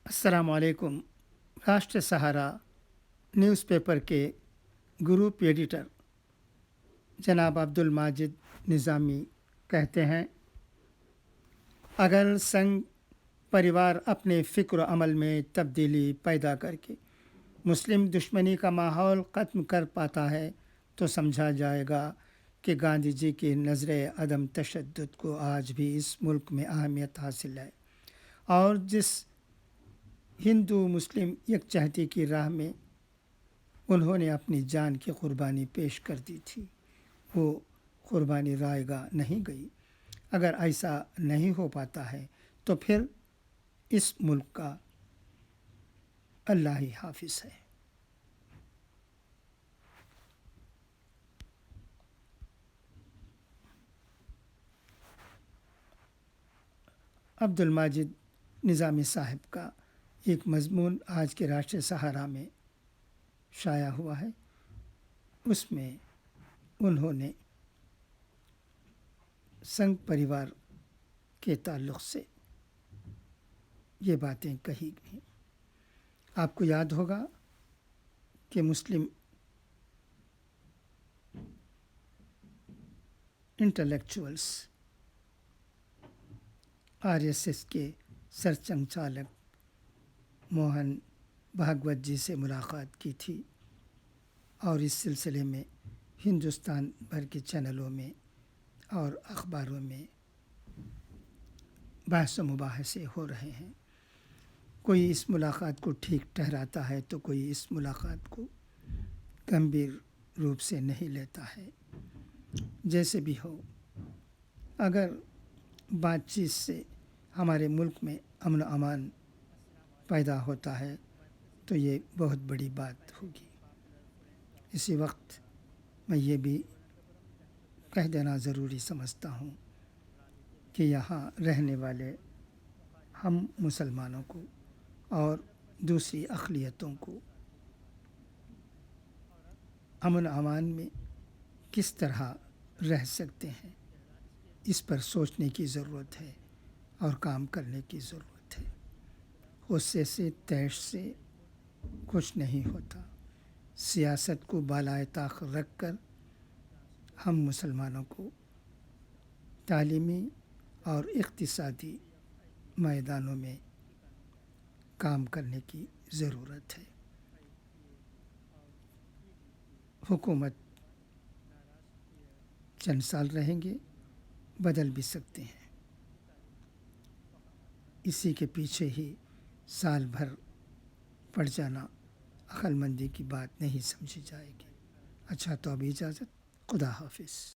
अस्सलाम वालेकुम। राष्ट्र सहारा न्यूज़पेपर के ग्रुप एडिटर जनाब अब्दुल माजिद निज़ामी कहते हैं, अगर संघ परिवार अपने फ़िक्र अमल में तब्दीली पैदा करके मुस्लिम दुश्मनी का माहौल ख़त्म कर पाता है तो समझा जाएगा कि गांधी जी की नज़र अदम तशद्दुद को आज भी इस मुल्क में अहमियत हासिल है और जिस हिंदू मुस्लिम यकजहती की राह में उन्होंने अपनी जान की कुर्बानी पेश कर दी थी, वो कुर्बानी रायगा नहीं गई। अगर ऐसा नहीं हो पाता है तो फिर इस मुल्क का अल्लाह ही हाफिज़ है। अब्दुल माजिद निज़ामी साहब का एक मज़मून आज के राष्ट्रीय सहारा में शाया हुआ है। उसमें उन्होंने संघ परिवार के ताल्लुक़ से ये बातें कही हैं। आपको याद होगा कि मुस्लिम इंटेलेक्चुअल्स आरएसएस के सरसंघचालक मोहन भागवत जी से मुलाकात की थी और इस सिलसिले में हिंदुस्तान भर के चैनलों में और अखबारों में बहस मुबाहसे हो रहे हैं। कोई इस मुलाकात को ठीक ठहराता है तो कोई इस मुलाकात को गंभीर रूप से नहीं लेता है। जैसे भी हो, अगर बातचीत से हमारे मुल्क में अमन अमान पैदा होता है तो ये बहुत बड़ी बात होगी। इसी वक्त मैं ये भी कह देना ज़रूरी समझता हूँ कि यहाँ रहने वाले हम मुसलमानों को और दूसरी अक़लियतों को अमन अमान में किस तरह रह सकते हैं, इस पर सोचने की ज़रूरत है और काम करने की ज़रूरत है। गुस्से से तैश से कुछ नहीं होता। सियासत को बालाए ताक़ रख कर हम मुसलमानों को तालीमी और इक़्तिसादी मैदानों में काम करने की ज़रूरत है। हुकूमत चंद साल रहेंगे, बदल भी सकते हैं। इसी के पीछे ही साल भर पड़ जाना अक्लमंदी की बात नहीं समझी जाएगी। अच्छा, तो अभी इजाज़त। खुदा हाफिज़।